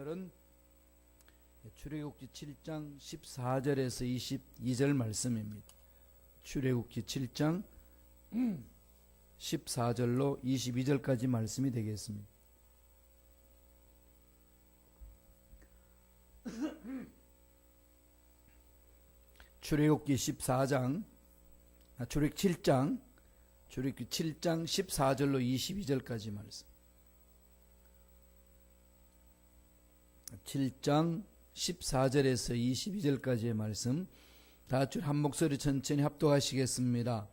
오늘은 출애굽기 7장 14절에서 22절 말씀입니다. 출애굽기 7장 14절로 22절까지 말씀이 되겠습니다. 출애굽기 14장 출애굽기 7장 14절로 22절까지 말씀. 7장 14절에서 22절까지의 말씀 다 같이 한 목소리 천천히 합독하시겠습니다.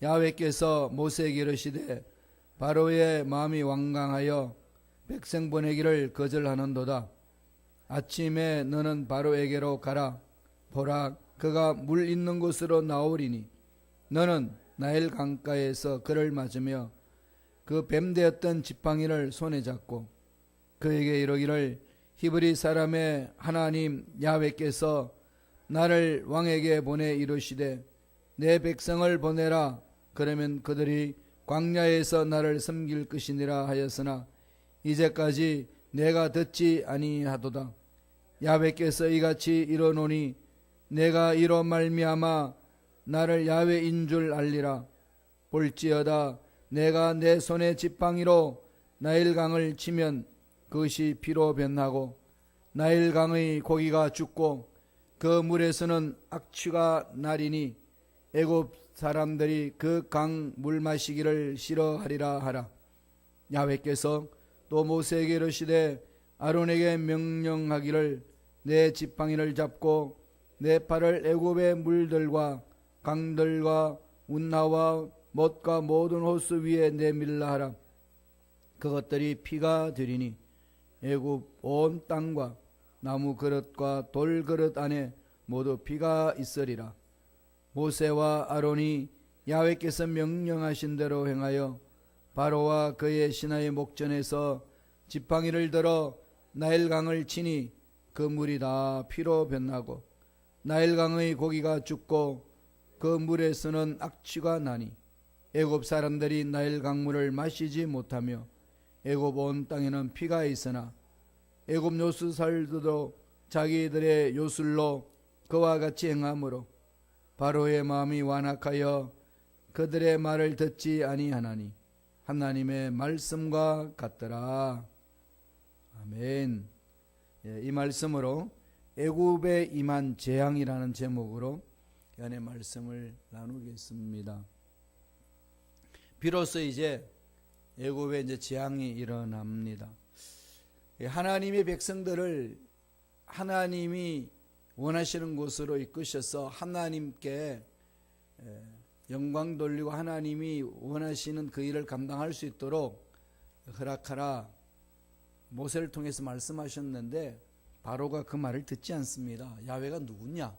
야훼께서 모세에게 이르시되 바로의 마음이 완강하여 백성 보내기를 거절하는도다. 아침에 너는 바로에게로 가라. 보라, 그가 물 있는 곳으로 나오리니 너는 나일 강가에서 그를 맞으며 그 뱀되었던 지팡이를 손에 잡고 그에게 이르기를 히브리 사람의 하나님 야훼께서 나를 왕에게 보내 이르시되 내 백성을 보내라. 그러면 그들이 광야에서 나를 섬길 것이니라 하였으나 이제까지 내가 듣지 아니하도다. 야훼께서 이같이 이르노니 내가 이로 말미암아 나를 야훼인 줄 알리라. 볼지어다 내가 내 손의 지팡이로 나일강을 치면 그것이 피로 변하고 나일강의 고기가 죽고 그 물에서는 악취가 나리니 애굽 사람들이 그 강 물 마시기를 싫어하리라 하라. 야훼께서 또 모세에게 이르시되 아론에게 명령하기를 내 지팡이를 잡고 내 팔을 애굽의 물들과 강들과 운하와 못과 모든 호수 위에 내밀라 하라. 그것들이 피가 되리니 애굽 온 땅과 나무 그릇과 돌 그릇 안에 모두 피가 있으리라. 모세와 아론이 야훼께서 명령하신 대로 행하여 바로와 그의 신하의 목전에서 지팡이를 들어 나일강을 치니 그 물이 다 피로 변하고 나일강의 고기가 죽고 그 물에서는 악취가 나니 애굽 사람들이 나일강물을 마시지 못하며 애굽 온 땅에는 피가 있으나 애굽 요술살들도 자기들의 요술로 그와 같이 행함으로 바로의 마음이 완악하여 그들의 말을 듣지 아니하나니 하나님의 말씀과 같더라. 아멘. 이 말씀으로 애굽에 임한 재앙이라는 제목으로 연의 말씀을 나누겠습니다. 비로소 이제 애굽에 이제 재앙이 일어납니다. 하나님의 백성들을 하나님이 원하시는 곳으로 이끄셔서 하나님께 영광 돌리고 하나님이 원하시는 그 일을 감당할 수 있도록 허락하라. 모세를 통해서 말씀하셨는데 바로가 그 말을 듣지 않습니다. 야훼가 누구냐?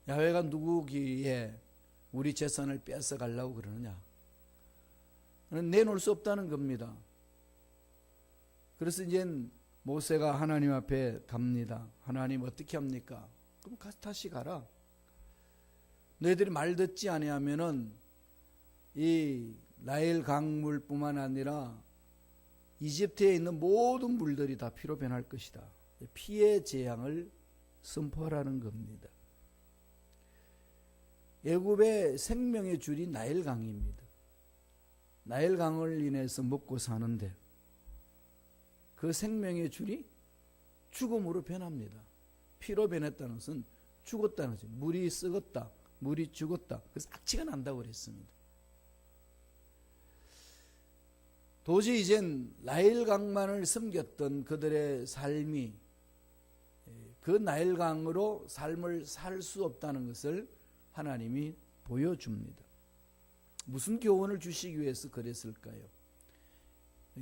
야훼가 누구기에 우리 재산을 뺏어 가려고 그러느냐? 내놓을 수 없다는 겁니다. 그래서 이제 모세가 하나님 앞에 갑니다. 하나님 어떻게 합니까? 그럼 다시 가라. 너희들이 말 듣지 아니하면은 이 나일 강물뿐만 아니라 이집트에 있는 모든 물들이 다 피로 변할 것이다. 피의 재앙을 선포하라는 겁니다. 애굽의 생명의 줄이 나일강입니다. 나일강을 인해서 먹고 사는데 그 생명의 줄이 죽음으로 변합니다. 피로 변했다는 것은 죽었다는 것이죠. 물이 썩었다, 물이 죽었다. 그래서 악취가 난다고 그랬습니다. 도저히 이젠 나일강만을 섬겼던 그들의 삶이 그 나일강으로 삶을 살 수 없다는 것을 하나님이 보여줍니다. 무슨 교훈을 주시기 위해서 그랬을까요?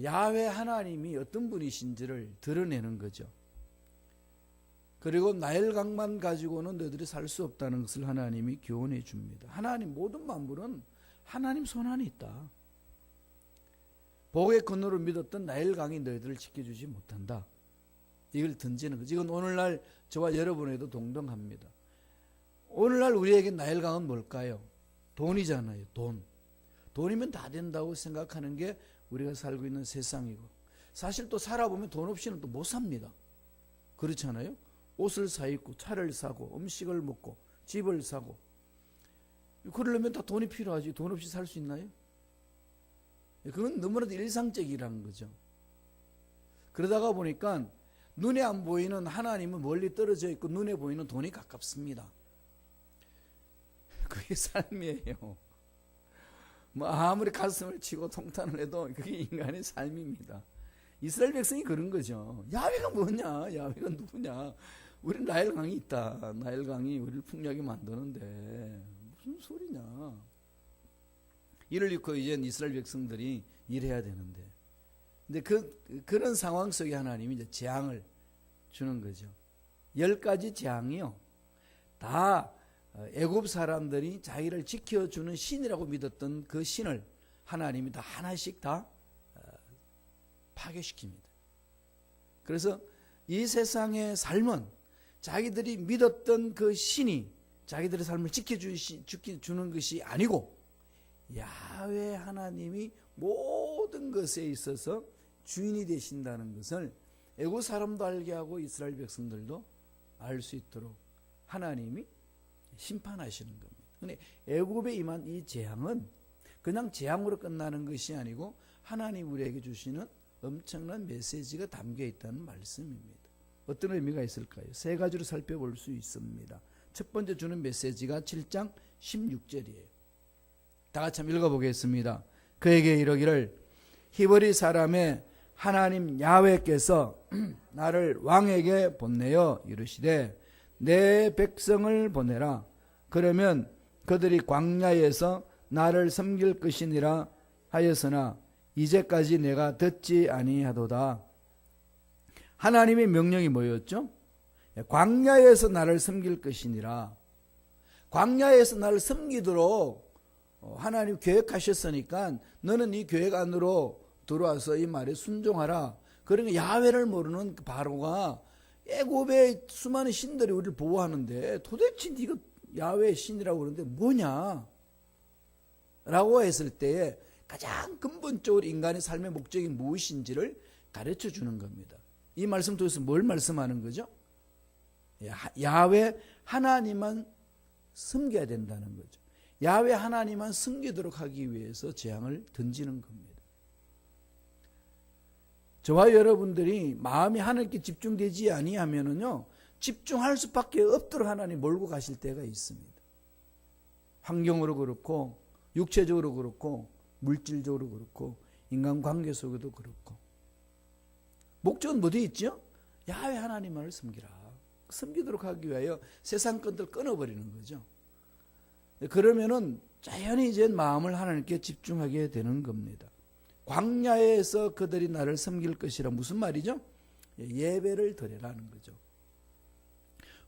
야훼 하나님이 어떤 분이신지를 드러내는 거죠. 그리고 나일강만 가지고는 너희들이 살 수 없다는 것을 하나님이 교훈해 줍니다. 하나님 모든 만물은 하나님 손안에 있다. 복의 근원으로 믿었던 나일강이 너희들을 지켜주지 못한다. 이걸 던지는 거죠. 이건 오늘날 저와 여러분에도 동등합니다. 오늘날 우리에게 나일강은 뭘까요? 돈이잖아요. 돈이면 다 된다고 생각하는 게 우리가 살고 있는 세상이고 사실 또 살아보면 돈 없이는 또 못 삽니다. 그렇잖아요. 옷을 사 입고 차를 사고 음식을 먹고 집을 사고 그러려면 다 돈이 필요하지. 돈 없이 살 수 있나요? 그건 너무나도 일상적이라는 거죠. 그러다가 보니까 눈에 안 보이는 하나님은 멀리 떨어져 있고 눈에 보이는 돈이 가깝습니다. 그게 삶이에요. 뭐 아무리 가슴을 치고 통탄을 해도 그게 인간의 삶입니다. 이스라엘 백성이 그런 거죠. 야훼가 뭐냐? 야훼가 누구냐? 우리는 나일강이 있다. 나일강이 우리를 풍요하게 만드는데 무슨 소리냐? 이를 잃고 이제 이스라엘 백성들이 일해야 되는데, 근데 그런 상황 속에 하나님이 이제 재앙을 주는 거죠. 10가지 재앙이요. 다 애굽 사람들이 자기를 지켜주는 신이라고 믿었던 그 신을 하나님이 다 하나씩 다 파괴시킵니다. 그래서 이 세상의 삶은 자기들이 믿었던 그 신이 자기들의 삶을 지켜주는 것이 아니고 야훼 하나님이 모든 것에 있어서 주인이 되신다는 것을 애굽 사람도 알게 하고 이스라엘 백성들도 알 수 있도록 하나님이 심판하시는 겁니다. 근데 애굽에 임한 이 재앙은 그냥 재앙으로 끝나는 것이 아니고 하나님 우리에게 주시는 엄청난 메시지가 담겨 있다는 말씀입니다. 어떤 의미가 있을까요? 세 가지로 살펴볼 수 있습니다. 첫 번째 주는 메시지가 7장 16절이에요. 다 같이 한번 읽어보겠습니다. 그에게 이르기를 히브리 사람의 하나님 야훼께서 나를 왕에게 보내어 이르시되 내 백성을 보내라. 그러면 그들이 광야에서 나를 섬길 것이니라 하였으나 이제까지 내가 듣지 아니하도다. 하나님의 명령이 뭐였죠? 광야에서 나를 섬길 것이니라. 광야에서 나를 섬기도록 하나님 계획하셨으니까 너는 이 계획 안으로 들어와서 이 말에 순종하라. 그러니까 야훼를 모르는 바로가 애굽의 수많은 신들이 우리를 보호하는데 도대체 네가 야훼의 신이라고 그러는데 뭐냐? 라고 했을 때에 가장 근본적으로 인간의 삶의 목적이 무엇인지를 가르쳐 주는 겁니다. 이 말씀 통해서 뭘 말씀하는 거죠? 야훼 하나님만 섬겨야 된다는 거죠. 야훼 하나님만 섬기도록 하기 위해서 재앙을 던지는 겁니다. 저와 여러분들이 마음이 하나님께 집중되지 아니하면은요, 집중할 수밖에 없도록 하나님 몰고 가실 때가 있습니다. 환경으로 그렇고, 육체적으로 그렇고, 물질적으로 그렇고, 인간관계 속에도 그렇고. 목적은 어디에 있죠? 야훼 하나님만을 섬기라. 섬기도록 하기 위하여 세상 것들 끊어버리는 거죠. 그러면은 자연히 이제 마음을 하나님께 집중하게 되는 겁니다. 광야에서 그들이 나를 섬길 것이라 무슨 말이죠? 예배를 드리라는 거죠.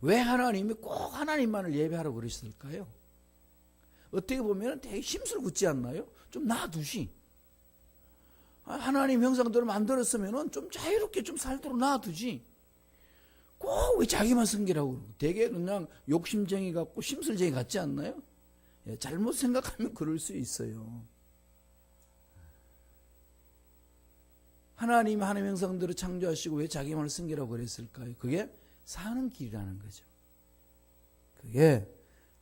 왜 하나님이 꼭 하나님만을 예배하라고 그러셨을까요? 어떻게 보면 되게 힘술 굳지 않나요? 좀 놔두시. 하나님 형상대로 만들었으면 좀 자유롭게 좀 살도록 놔두지. 꼭 왜 자기만 섬기라고 그러고. 되게 그냥 욕심쟁이 같고 심술쟁이 같지 않나요? 잘못 생각하면 그럴 수 있어요. 하나님 형상대로 창조하시고 왜 자기만을 섬기라고 그랬을까요? 그게 사는 길이라는 거죠. 그게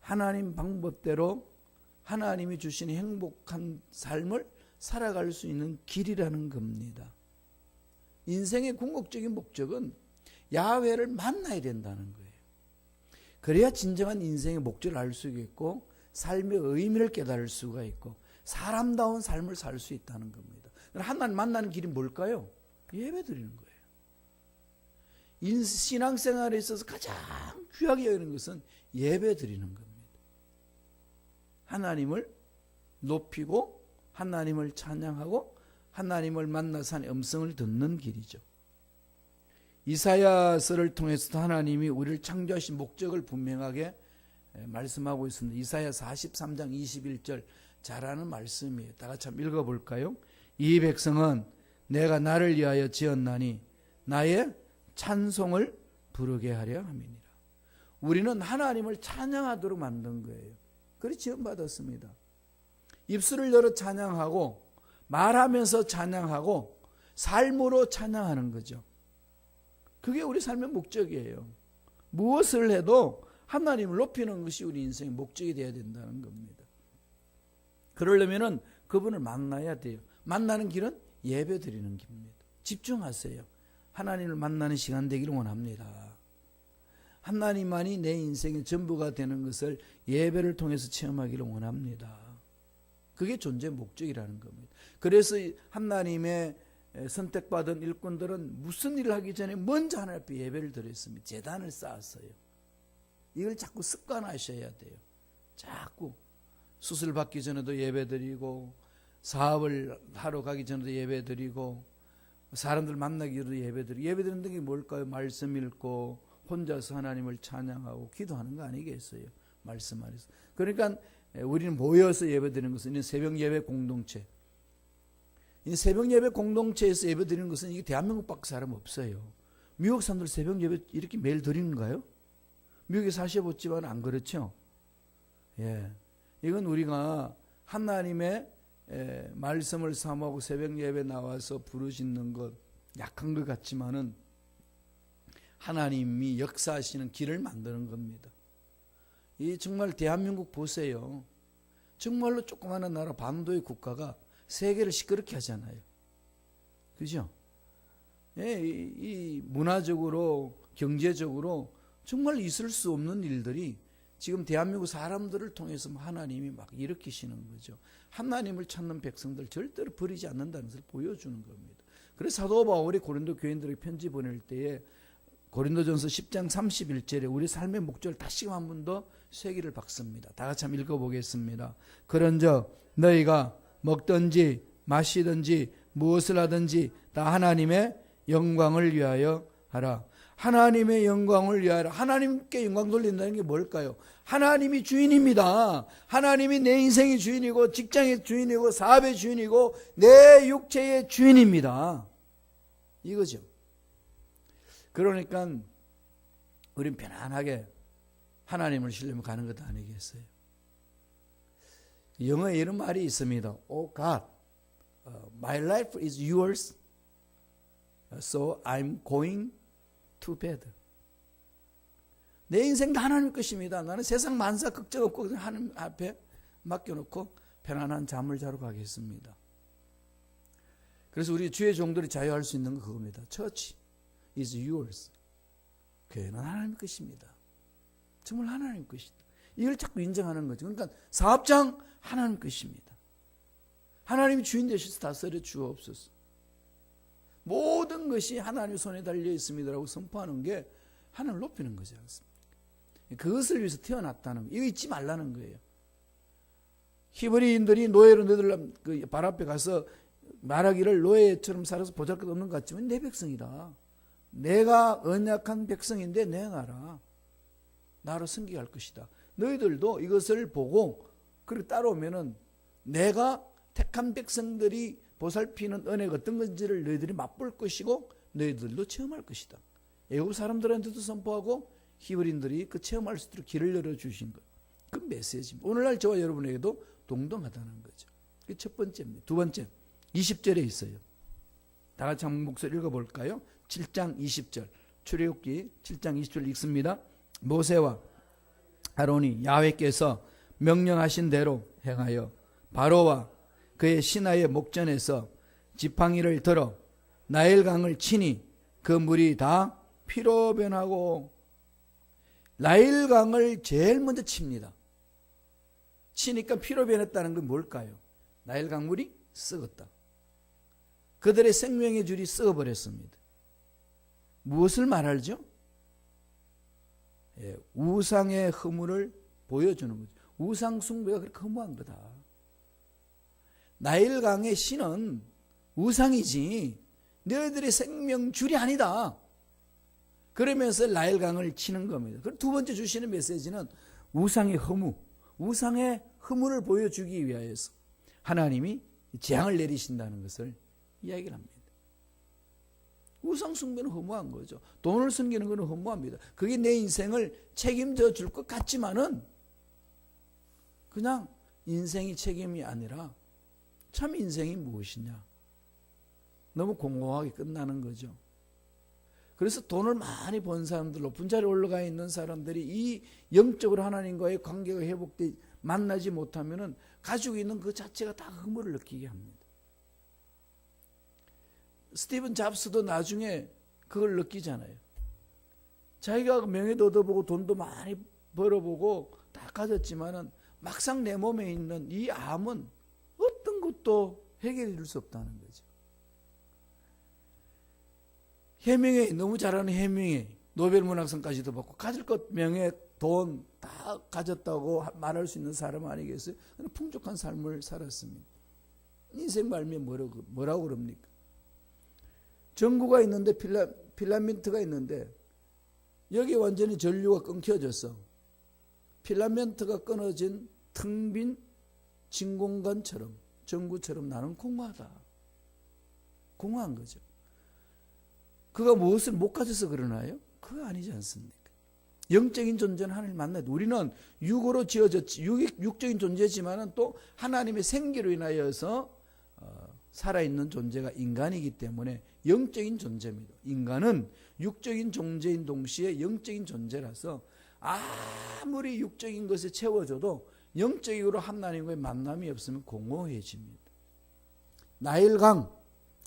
하나님 방법대로 하나님이 주신 행복한 삶을 살아갈 수 있는 길이라는 겁니다. 인생의 궁극적인 목적은 야훼를 만나야 된다는 거예요. 그래야 진정한 인생의 목적을 알 수 있고 삶의 의미를 깨달을 수가 있고 사람다운 삶을 살 수 있다는 겁니다. 하나님 만나는 길이 뭘까요? 예배 드리는 거예요. 신앙생활에 있어서 가장 귀하게 여기는 것은 예배 드리는 겁니다. 하나님을 높이고 하나님을 찬양하고 하나님을 만나서 하나님의 음성을 듣는 길이죠. 이사야서를 통해서도 하나님이 우리를 창조하신 목적을 분명하게 말씀하고 있습니다. 이사야 43장 21절 잘 아는 말씀이에요. 다 같이 한번 읽어볼까요? 이 백성은 내가 나를 위하여 지었나니 나의 찬송을 부르게 하려 함이니라. 우리는 하나님을 찬양하도록 만든 거예요. 그리 지음받았습니다. 입술을 열어 찬양하고 말하면서 찬양하고 삶으로 찬양하는 거죠. 그게 우리 삶의 목적이에요. 무엇을 해도 하나님을 높이는 것이 우리 인생의 목적이 되어야 된다는 겁니다. 그러려면은 그분을 만나야 돼요. 만나는 길은 예배 드리는 길입니다. 집중하세요. 하나님을 만나는 시간 되기를 원합니다. 하나님만이 내 인생의 전부가 되는 것을 예배를 통해서 체험하기를 원합니다. 그게 존재의 목적이라는 겁니다. 그래서 하나님의 선택받은 일꾼들은 무슨 일을 하기 전에 먼저 하나님 앞에 예배를 드렸습니다. 제단을 쌓았어요. 이걸 자꾸 습관하셔야 돼요. 자꾸 수술 받기 전에도 예배 드리고, 사업을 하러 가기 전에도 예배 드리고, 사람들 만나기 전에도 예배 드리고. 예배 드리는 게 뭘까요? 말씀 읽고 혼자서 하나님을 찬양하고 기도하는 거 아니겠어요? 말씀 안에서. 그러니까 우리는 모여서 예배 드리는 것은 새벽 예배 공동체. 이 새벽 예배 공동체에서 예배 드리는 것은 이게 대한민국밖에 사람 없어요. 미국 사람들 새벽 예배 이렇게 매일 드리는가요? 미국에 사셔봤지만 안 그렇죠? 예. 이건 우리가 하나님의 말씀을 사모하고 새벽 예배 나와서 부르짖는 것 약한 것 같지만은 하나님이 역사하시는 길을 만드는 겁니다. 이 정말 대한민국 보세요. 정말로 조그마한 나라 반도의 국가가 세계를 시끄럽게 하잖아요. 그죠? 예, 이 문화적으로 경제적으로 정말 있을 수 없는 일들이 지금 대한민국 사람들을 통해서 하나님이 막 일으키시는 거죠. 하나님을 찾는 백성들 절대로 버리지 않는다는 것을 보여주는 겁니다. 그래서 사도 바울이 고린도 교인들에게 편지 보낼 때에 고린도전서 10장 31절에 우리 삶의 목적을 다시금 한 번 더 쇠기를 박습니다. 다 같이 한번 읽어보겠습니다. 그런즉 너희가 먹든지 마시든지 무엇을 하든지 다 하나님의 영광을 위하여 하라. 하나님의 영광을 위하여 하나님께 영광 돌린다는 게 뭘까요? 하나님이 주인입니다. 하나님이 내 인생의 주인이고 직장의 주인이고 사업의 주인이고 내 육체의 주인입니다. 이거죠. 그러니까 우린 편안하게 하나님을 신뢰하며 가는 것도 아니겠어요? 영어에 이런 말이 있습니다. Oh God, my life is yours, so I'm going to bed. 내 인생 다 하나님 것입니다. 나는 세상 만사 걱정 없고 하나님 앞에 맡겨놓고 편안한 잠을 자러 가겠습니다. 그래서 우리 주의 종들이 자유할 수 있는 건 그겁니다. Church is yours. 교회는 하나님 것입니다. 정말 하나님 것이다. 이걸 자꾸 인정하는 거죠. 그러니까 사업장 하나님 것입니다. 하나님이 주인 되셔서 다스려 주옵소서. 모든 것이 하나님의 손에 달려 있습니다라고 선포하는 게 하나님을 높이는 거지 않습니까? 그것을 위해서 태어났다는 거. 이거 잊지 말라는 거예요. 히브리인들이 노예로 너희들 그 발 앞에 가서 말하기를 노예처럼 살아서 보잘것없는 것 같지만 내 백성이다. 내가 언약한 백성인데 내 나라. 나로 섬기게 할 것이다. 너희들도 이것을 보고 그렇게 따라오면은 내가 택한 백성들이 보살피는 은혜가 어떤 건지를 너희들이 맛볼 것이고 너희들도 체험할 것이다. 애국 사람들한테도 선포하고 히브리인들이 그 체험할 수 있도록 길을 열어주신 것. 그 메시지입니다. 오늘날 저와 여러분에게도 동등하다는 거죠. 그게 첫 번째입니다. 두 번째 20절에 있어요. 다 같이 한번 목소리 읽어볼까요? 7장 20절 출애굽기 7장 20절 읽습니다. 모세와 아론이 야훼께서 명령하신 대로 행하여 바로와 그의 신하의 목전에서 지팡이를 들어 나일강을 치니 그 물이 다 피로 변하고. 나일강을 제일 먼저 칩니다. 치니까 피로 변했다는 건 뭘까요? 나일강 물이 썩었다. 그들의 생명의 줄이 썩어버렸습니다. 무엇을 말하죠? 예, 우상의 허물을 보여주는 거죠. 우상 숭배가 그렇게 허무한 거다. 나일강의 신은 우상이지 너희들의 생명줄이 아니다. 그러면서 나일강을 치는 겁니다. 그리고 두 번째 주시는 메시지는 우상의 허무, 우상의 허물을 보여주기 위하여서 하나님이 재앙을 내리신다는 것을 이야기를 합니다. 우상 숭배는 허무한 거죠. 돈을 숨기는 것은 허무합니다. 그게 내 인생을 책임져 줄 것 같지만은 그냥 인생이 책임이 아니라 참 인생이 무엇이냐. 너무 공허하게 끝나는 거죠. 그래서 돈을 많이 번 사람들, 높은 자리에 올라가 있는 사람들이 이 영적으로 하나님과의 관계가 회복돼 만나지 못하면은 가지고 있는 그 자체가 다 허물을 느끼게 합니다. 스티븐 잡스도 나중에 그걸 느끼잖아요. 자기가 명예도 얻어보고 돈도 많이 벌어보고 다 가졌지만은 막상 내 몸에 있는 이 암은 어떤 것도 해결해 줄 수 없다는 거죠. 해밍웨이, 너무 잘하는 해밍웨이, 노벨 문학상까지도 받고 가질 것, 명예, 돈 다 가졌다고 말할 수 있는 사람 아니겠어요? 풍족한 삶을 살았습니다. 인생 말미에 뭐라고 그럽니까? 전구가 있는데 필라멘트가 있는데 여기 완전히 전류가 끊겨졌어. 필라멘트가 끊어진 텅 빈 진공관처럼, 전구처럼 나는 공허하다. 공허한 거죠. 그가 무엇을 못 가져서 그러나요? 그거 아니지 않습니까? 영적인 존재는 하나님을 만나야 돼. 우리는 육으로 지어졌지, 육적인 존재지만은 또 하나님의 생기로 인하여서 살아있는 존재가 인간이기 때문에 영적인 존재입니다. 인간은 육적인 존재인 동시에 영적인 존재라서 아무리 육적인 것에 채워져도 영적으로 하나님과의 만남이 없으면 공허해집니다. 나일강,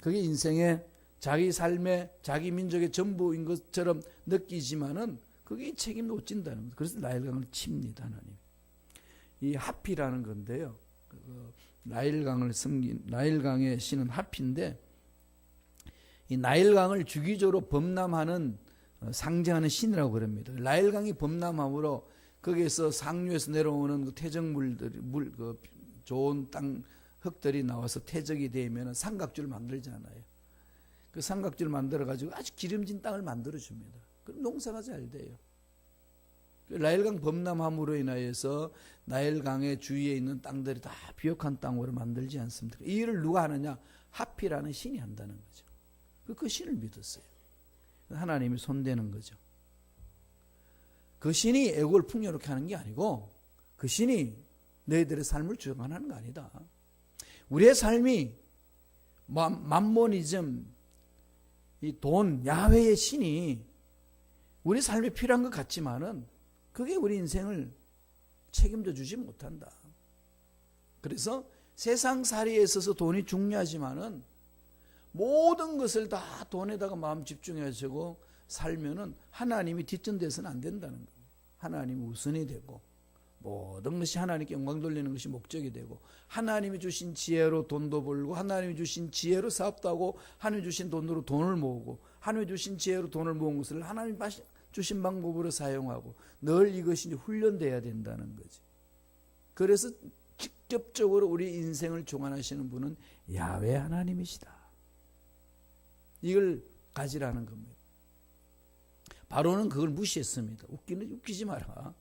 그게 인생의 자기 삶의 자기 민족의 전부인 것처럼 느끼지만은 그게 책임도 못 진다는 거죠. 그래서 나일강을 칩니다, 하나님. 이 하피라는 건데요. 나일강을 섬긴 나일강의 신은 하피인데 이 나일강을 주기적으로 범람하는 상징하는 신이라고 그럽니다. 나일강이 범람함으로 거기에서 상류에서 내려오는 그 퇴적물들이 그 좋은 땅 흙들이 나와서 퇴적이 되면 삼각줄을 만들잖아요. 그 삼각줄 만들어 가지고 아주 기름진 땅을 만들어 줍니다. 그럼 농사가 잘 돼요. 나일강 범람함으로 인하여서 나일강의 주위에 있는 땅들이 다 비옥한 땅으로 만들지 않습니까? 이 일을 누가 하느냐? 하피라는 신이 한다는 거죠. 그 신을 믿었어요. 하나님이 손대는 거죠. 그 신이 애국을 풍요롭게 하는 게 아니고 그 신이 너희들의 삶을 주관하는 거 아니다. 우리의 삶이 맘모니즘, 이 돈, 야훼의 신이 우리 삶에 필요한 것 같지만은 그게 우리 인생을 책임져 주지 못한다. 그래서 세상살이에 있어서 돈이 중요하지만은 모든 것을 다 돈에다가 마음 집중해가지고 살면은 하나님이 뒷전돼서는 안 된다는 거예요. 하나님이 우선이 되고 모든 것이 하나님께 영광 돌리는 것이 목적이 되고 하나님이 주신 지혜로 돈도 벌고 하나님이 주신 지혜로 사업도 하고 하나님이 주신 돈으로 돈을 모으고 하나님이 주신 지혜로 돈을 모은 것을 하나님이 주신 방법으로 사용하고 늘 이것이 훈련돼야 된다는 거지. 그래서 직접적으로 우리 인생을 주관하시는 분은 야훼 하나님이시다. 이걸 가지라는 겁니다. 바로는 그걸 무시했습니다. 웃기지 마라.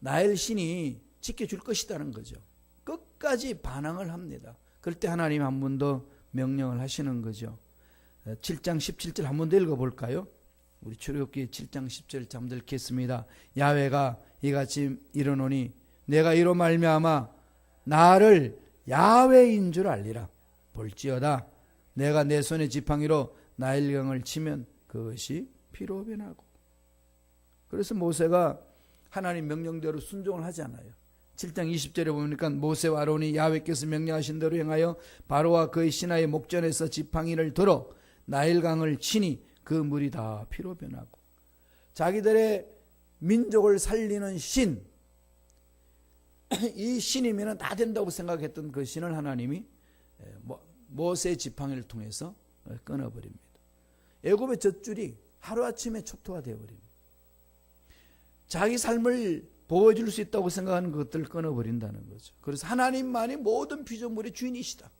나일 신이 지켜줄 것이라는 거죠. 끝까지 반항을 합니다. 그럴 때 하나님 한 번 더 명령을 하시는 거죠. 7장 17절 한 번 더 읽어볼까요? 우리 출애굽기 7장 10절 잠들 읽겠습니다. 야훼가 이같이 이르노니 내가 이로 말미암아 나를 야훼인 줄 알리라. 볼지어다 내가 내 손의 지팡이로 나일강을 치면 그것이 피로 변하고. 그래서 모세가 하나님 명령대로 순종을 하잖아요. 7장 20절에 보니까 모세와 아론이 야훼께서 명령하신 대로 행하여 바로와 그의 신하의 목전에서 지팡이를 들어 나일강을 치니 그 물이 다 피로 변하고. 자기들의 민족을 살리는 신, 이 신이면 다 된다고 생각했던 그 신을 하나님이 모세의 지팡이를 통해서 끊어버립니다. 애굽의 젖줄이 하루아침에 초토화 되어버립니다. 자기 삶을 보여줄 수 있다고 생각하는 것들을 끊어버린다는 거죠. 그래서 하나님만이 모든 피조물의 주인이시다.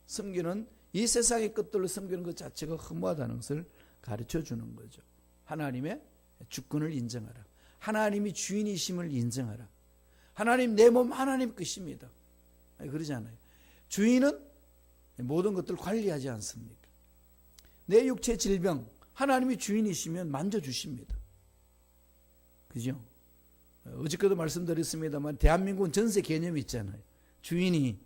섬기는 이 세상의 것들로 섬기는 것 자체가 허무하다는 것을 가르쳐주는 거죠. 하나님의 주권을 인정하라. 하나님이 주인이심을 인정하라. 하나님, 내 몸 하나님 것입니다. 그러잖아요. 주인은 모든 것들을 관리하지 않습니까? 내 육체 질병 하나님이 주인이시면 만져주십니다. 그죠? 어저께도 말씀드렸습니다만 대한민국은 전세 개념이 있잖아요. 주인이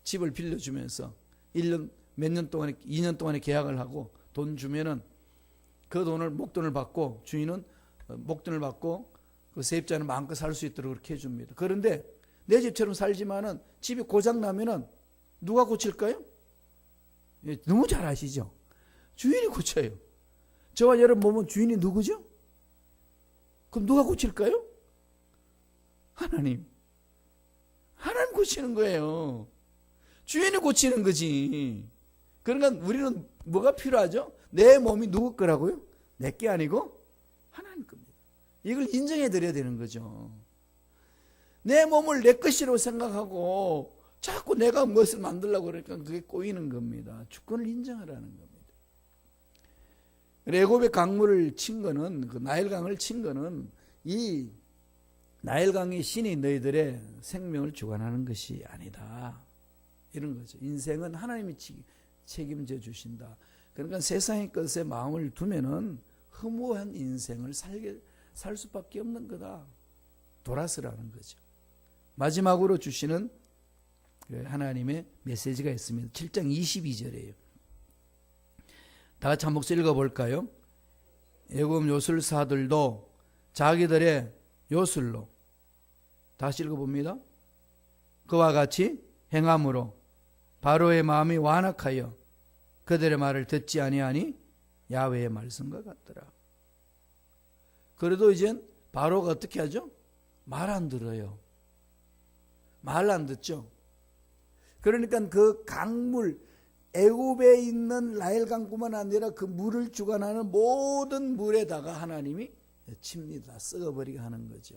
집을 빌려주면서 1년 몇 년 동안에 2년 동안에 계약을 하고 돈 주면은 그 돈을 목돈을 받고 주인은 목돈을 받고 그 세입자는 마음껏 살 수 있도록 그렇게 해줍니다. 그런데 내 집처럼 살지만은 집이 고장 나면은 누가 고칠까요? 예, 너무 잘 아시죠? 주인이 고쳐요. 저와 여러분 보면 주인이 누구죠? 그럼 누가 고칠까요? 하나님. 하나님 고치는 거예요. 주인이 고치는 거지. 그러니까 우리는 뭐가 필요하죠? 내 몸이 누구 거라고요? 내 게 아니고 하나님 겁니다. 이걸 인정해 드려야 되는 거죠. 내 몸을 내 것이라고 생각하고 자꾸 내가 무엇을 만들려고 그러니까 그게 꼬이는 겁니다. 주권을 인정하라는 겁니다. 애굽의 강물을 친 거는, 그 나일강을 친 거는 이 나일강이 신이 너희들의 생명을 주관하는 것이 아니다. 이런 거죠. 인생은 하나님이 책임져 주신다. 그러니까 세상의 것에 마음을 두면은 허무한 인생을 살 수밖에 없는 거다. 돌아서라는 거죠. 마지막으로 주시는 하나님의 메시지가 있습니다. 7장 22절이에요. 다 같이 한 목소리 읽어볼까요? 애굽 요술사들도 자기들의 요술로, 다시 읽어봅니다. 그와 같이 행함으로 바로의 마음이 완악하여 그들의 말을 듣지 아니하니 야훼의 말씀과 같더라. 그래도 이젠 바로가 어떻게 하죠? 말 안 들어요. 말 안 듣죠. 그러니까 그 강물, 애굽에 있는 나일강뿐만 아니라 그 물을 주관하는 모든 물에다가 하나님이 칩니다. 썩어버리게 하는 거죠.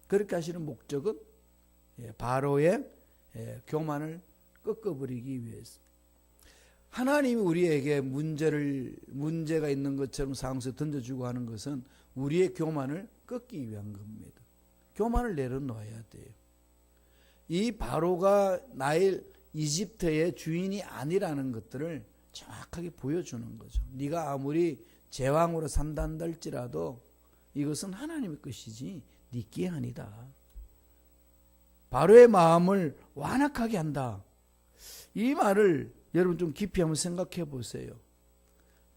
그렇게 하시는 목적은 바로의 교만을 꺾어버리기 위해서. 하나님이 우리에게 문제가 있는 것처럼 상황 속에 던져주고 하는 것은 우리의 교만을 꺾기 위한 겁니다. 교만을 내려놓아야 돼요. 이 바로가 이집트의 주인이 아니라는 것들을 정확하게 보여주는 거죠. 네가 아무리 제왕으로 산다 할지라도 이것은 하나님의 것이지 네 게 아니다. 바로의 마음을 완악하게 한다. 이 말을 여러분 좀 깊이 한번 생각해 보세요.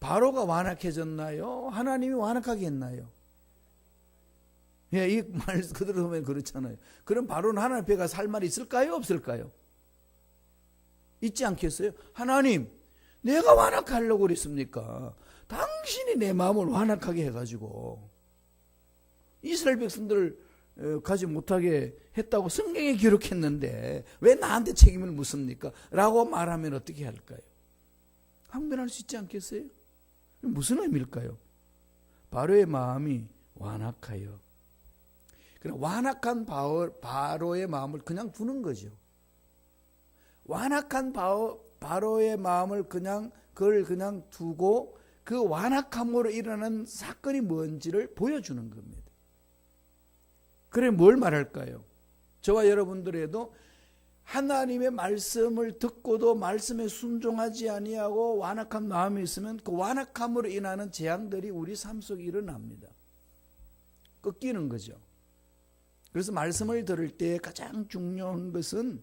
바로가 완악해졌나요? 하나님이 완악하게 했나요? 예, 이 말 그대로 보면 그렇잖아요. 그럼 바로는 하나님 앞에 가서 할 말이 있을까요? 없을까요? 있지 않겠어요? 하나님, 내가 완악하려고 그랬습니까? 당신이 내 마음을 완악하게 해가지고 이스라엘 백성들을 가지 못하게 했다고 성경에 기록했는데 왜 나한테 책임을 묻습니까? 라고 말하면 어떻게 할까요? 항변할 수 있지 않겠어요? 무슨 의미일까요? 바로의 마음이 완악하여. 그럼 완악한 바로의 마음을 그냥 두는 거죠. 완악한 바로의 마음을 그걸 그냥 두고 그 완악함으로 일어나는 사건이 뭔지를 보여주는 겁니다. 그래 뭘 말할까요? 저와 여러분들에도 하나님의 말씀을 듣고도 말씀에 순종하지 아니하고 완악한 마음이 있으면 그 완악함으로 인하는 재앙들이 우리 삶 속에 일어납니다. 꺾이는 거죠. 그래서 말씀을 들을 때 가장 중요한 것은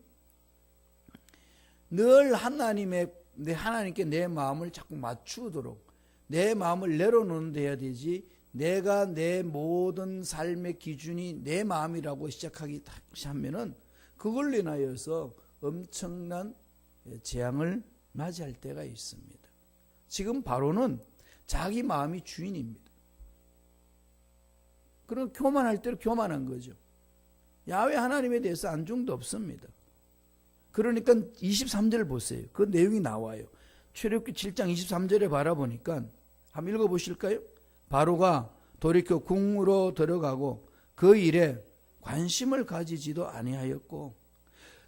늘 하나님께 내 마음을 자꾸 맞추도록 내 마음을 내려놓는 데 해야 되지, 내가 내 모든 삶의 기준이 내 마음이라고 시작하기 하면은 그걸로 인하여서 엄청난 재앙을 맞이할 때가 있습니다. 지금 바로는 자기 마음이 주인입니다. 그럼 교만할 때로 교만한 거죠. 야훼 하나님에 대해서 안중도 없습니다. 그러니까 23절 보세요. 그 내용이 나와요. 출애굽기 7장 23절에 바라보니까 한번 읽어보실까요? 바로가 돌이켜 궁으로 들어가고 그 일에 관심을 가지지도 아니하였고,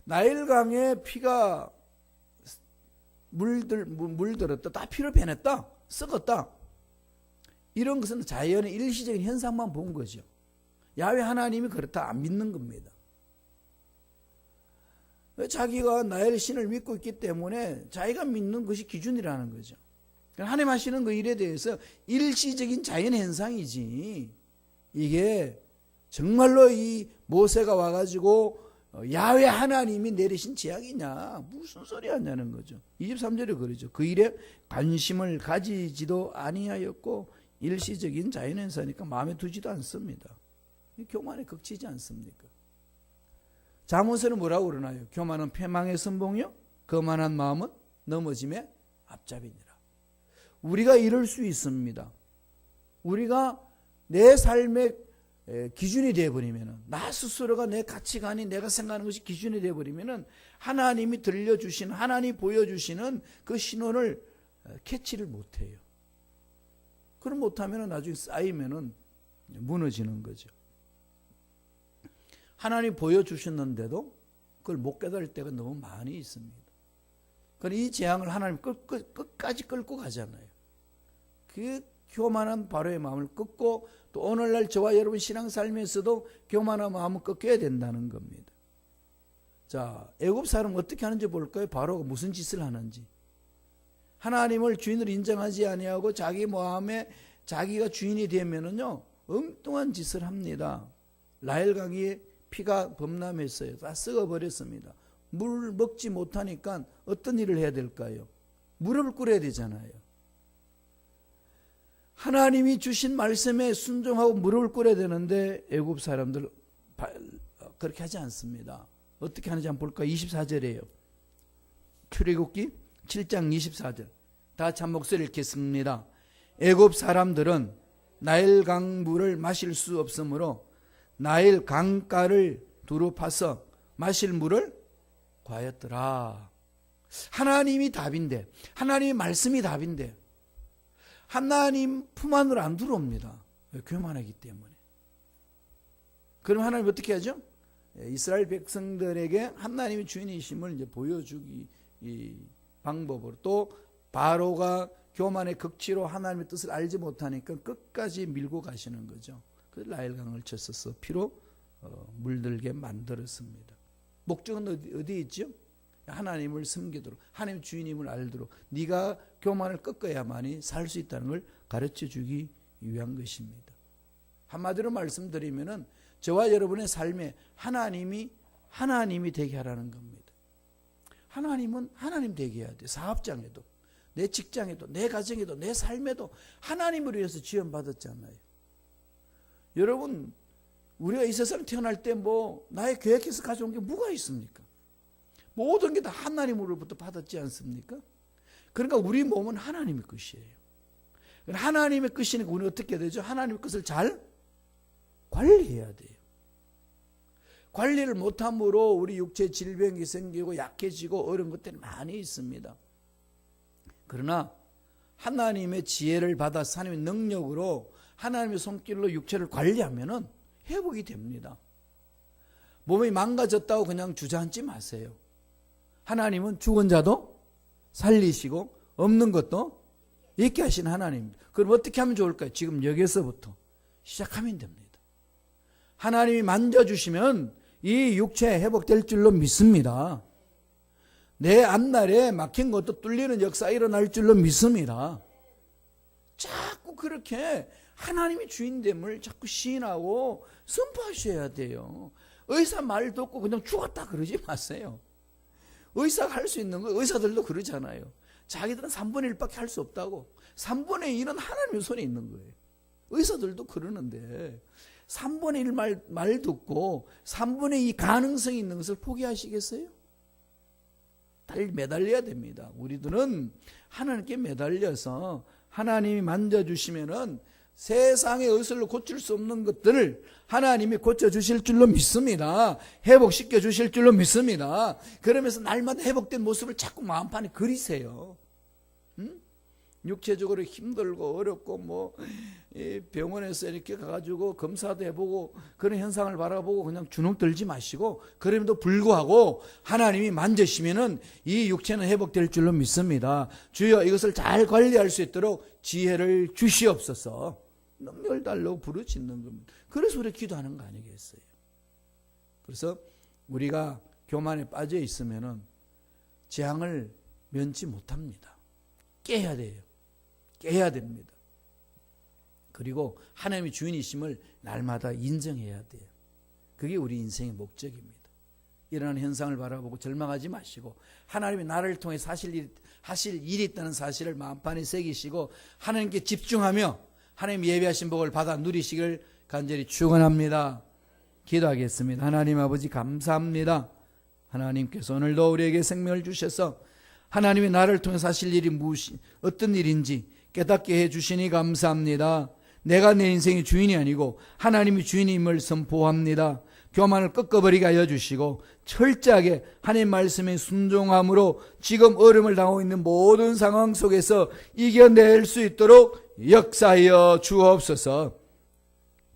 나일강에 피가 물들었다, 다 피를 빼냈다, 썩었다, 이런 것은 자연의 일시적인 현상만 본 거죠. 야훼 하나님이 그렇다 안 믿는 겁니다. 자기가 나엘 신을 믿고 있기 때문에 자기가 믿는 것이 기준이라는 거죠. 하나님 하시는 그 일에 대해서 일시적인 자연 현상이지, 이게 정말로 이 모세가 와가지고 야훼 하나님이 내리신 재앙이냐, 무슨 소리 하냐는 거죠. 23절에 그러죠. 그 일에 관심을 가지지도 아니하였고 일시적인 자연현상이니까 마음에 두지도 않습니다. 교만에 그치지 않습니까? 잠언서는 뭐라고 그러나요? 교만은 패망의 선봉이요 거만한 마음은 넘어짐의 앞잡이니라. 우리가 이럴 수 있습니다. 우리가 내 삶의 기준이 되어버리면, 나 스스로가 내 가치관이 내가 생각하는 것이 기준이 되어버리면 하나님이 들려주신, 하나님이 보여주시는 그 신호를 캐치를 못해요. 그럼 못하면 나중에 쌓이면 무너지는 거죠. 하나님이 보여주셨는데도 그걸 못 깨달을 때가 너무 많이 있습니다. 그러니까 이 재앙을 하나님 끝까지 끌고 가잖아요. 그 교만한 바로의 마음을 끊고, 또 오늘날 저와 여러분 신앙삶에서도 교만한 마음을 꺾여야 된다는 겁니다. 자, 애굽 사람 어떻게 하는지 볼까요? 바로가 무슨 짓을 하는지. 하나님을 주인으로 인정하지 아니하고 자기 마음에 자기가 주인이 되면은요 엉뚱한 짓을 합니다. 라헬강이 피가 범람했어요. 다 썩어버렸습니다. 물 먹지 못하니까 어떤 일을 해야 될까요? 무릎을 꿇어야 되잖아요. 하나님이 주신 말씀에 순종하고 무릎을 꿇어야 되는데 애굽 사람들 그렇게 하지 않습니다. 어떻게 하는지 한번 볼까요? 24절이에요. 출애굽기 7장 24절. 다 같이 한 목소리 읽겠습니다. 애굽 사람들은 나일강 물을 마실 수 없으므로 나일 강가를 두루 파서 마실 물을 구하였더라. 하나님이 답인데, 하나님의 말씀이 답인데 하나님 품 안으로 안 들어옵니다. 교만하기 때문에. 그럼 하나님 어떻게 하죠? 이스라엘 백성들에게 하나님의 주인이심을 이제 보여주기 이 방법으로, 또 바로가 교만의 극치로 하나님의 뜻을 알지 못하니까 끝까지 밀고 가시는 거죠. 그 나일강을 쳤어서 피로 물들게 만들었습니다. 목적은 어디에 있죠? 하나님을 섬기도록, 하나님의 주인임을 알도록, 네가 교만을 꺾어야만이 살 수 있다는 걸 가르쳐주기 위한 것입니다. 한마디로 말씀드리면은 저와 여러분의 삶에 하나님이 되게 하라는 겁니다. 하나님은 하나님 되게 해야 돼요. 사업장에도, 내 직장에도, 내 가정에도, 내 삶에도 하나님을 위해서 지원받았잖아요. 여러분, 우리가 이 세상에 태어날 때 나의 계획해서 가져온 게 뭐가 있습니까? 모든 게 다 하나님으로부터 받았지 않습니까? 그러니까 우리 몸은 하나님의 것이에요. 하나님의 것이니까 우리는 어떻게 되죠? 하나님의 것을 잘 관리해야 돼요. 관리를 못함으로 우리 육체 질병이 생기고 약해지고 어려운 것들이 많이 있습니다. 그러나 하나님의 지혜를 받아서 하나님의 능력으로 하나님의 손길로 육체를 관리하면은 회복이 됩니다. 몸이 망가졌다고 그냥 주저앉지 마세요. 하나님은 죽은 자도 살리시고 없는 것도 있게 하신 하나님입니다. 그럼 어떻게 하면 좋을까요? 지금 여기서부터 시작하면 됩니다. 하나님이 만져주시면 이 육체 회복될 줄로 믿습니다. 내 앞날에 막힌 것도 뚫리는 역사 일어날 줄로 믿습니다. 자꾸 그렇게 하나님이 주인됨을 자꾸 시인하고 선포하셔야 돼요. 의사 말 듣고 그냥 죽었다 그러지 마세요. 의사가 할 수 있는 거, 의사들도 그러잖아요. 자기들은 3분의 1밖에 할 수 없다고. 3분의 1은 하나님의 손에 있는 거예요. 의사들도 그러는데 3분의 1 말 듣고 3분의 2 가능성이 있는 것을 포기하시겠어요? 매달려야 됩니다. 우리들은 하나님께 매달려서 하나님이 만져주시면은 세상의 의술로 고칠 수 없는 것들을 하나님이 고쳐주실 줄로 믿습니다. 회복시켜 주실 줄로 믿습니다. 그러면서 날마다 회복된 모습을 자꾸 마음판에 그리세요. 육체적으로 힘들고 어렵고 병원에서 이렇게 가가지고 검사도 해보고 그런 현상을 바라보고 그냥 주눅 들지 마시고, 그럼에도 불구하고 하나님이 만지시면은 이 육체는 회복될 줄로 믿습니다. 주여 이것을 잘 관리할 수 있도록 지혜를 주시옵소서. 능력을 달라고 부르짖는 겁니다. 그래서 우리 기도하는 거 아니겠어요? 그래서 우리가 교만에 빠져 있으면은 재앙을 면치 못합니다. 깨야 돼요. 깨야 됩니다. 그리고 하나님의 주인이심을 날마다 인정해야 돼요. 그게 우리 인생의 목적입니다. 일어나는 현상을 바라보고 절망하지 마시고 하나님이 나를 통해 하실 일이 있다는 사실을 마음판에 새기시고 하나님께 집중하며 하나님 예비하신 복을 받아 누리시길 간절히 축원합니다. 기도하겠습니다. 하나님 아버지 감사합니다. 하나님께서 오늘도 우리에게 생명을 주셔서 하나님이 나를 통해 하실 일이 어떤 일인지 깨닫게 해주시니 감사합니다. 내가 내 인생의 주인이 아니고 하나님이 주인임을 선포합니다. 교만을 꺾어버리게 하여 주시고 철저하게 하나님 말씀에 순종함으로 지금 어려움을 당하고 있는 모든 상황 속에서 이겨낼 수 있도록 역사하여 주옵소서.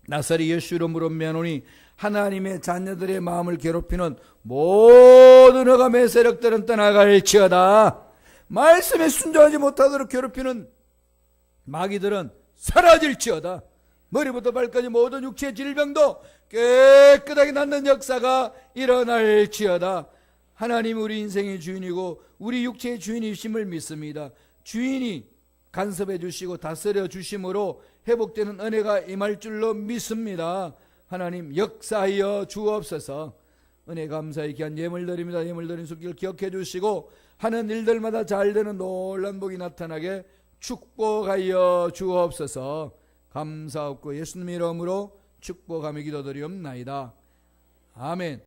나사렛 예수 이름으로 명하노니 하나님의 자녀들의 마음을 괴롭히는 모든 허감의 세력들은 떠나갈지어다. 말씀에 순종하지 못하도록 괴롭히는 마귀들은 사라질지어다. 머리부터 발까지 모든 육체의 질병도 깨끗하게 낫는 역사가 일어날지어다. 하나님 우리 인생의 주인이고 우리 육체의 주인이심을 믿습니다. 주인이 간섭해 주시고 다스려 주심으로 회복되는 은혜가 임할 줄로 믿습니다. 하나님 역사하여 주옵소서. 은혜 감사히 귀한 예물 드립니다. 예물 드린 손길 기억해 주시고 하는 일들마다 잘되는 놀란 복이 나타나게 축복하여 주옵소서. 감사하고 예수님 이름으로 축복하며 기도드리옵나이다. 아멘.